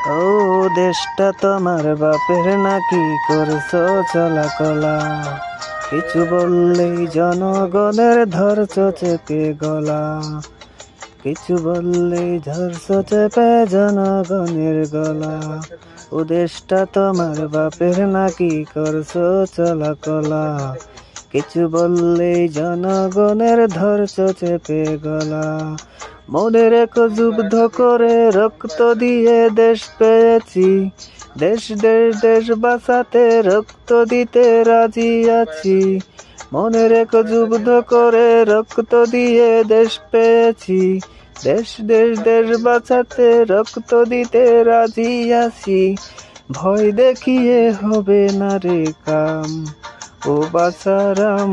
ও দেশটা তোমার বাপের নাকি করছো চলা কলা, কিছু বললেই জনগণের ধরছো চেপে গলা, কিছু বললেই ধরছো চেপে জনগণের গলা। ও দেশটা তোমার বাপের নাকি করছো চলা কলা, কিছু বললেই জনগণের ধরছো চেপে গলা। মনে রেখো যুদ্ধ করে রক্ত দিয়ে দেশ পেয়েছি, দেশ দেশ দেশ বাঁচাতে রক্ত দিতে রাজি আছি। মনে রেখো যুদ্ধ করে রক্ত দিয়ে দেশ পেয়েছি, দেশ দেশ দেশ বাঁচাতে রক্ত দিতে রাজি আছি। ভয় দেখিয়ে হবে না রে কাম, ও বাছারাম,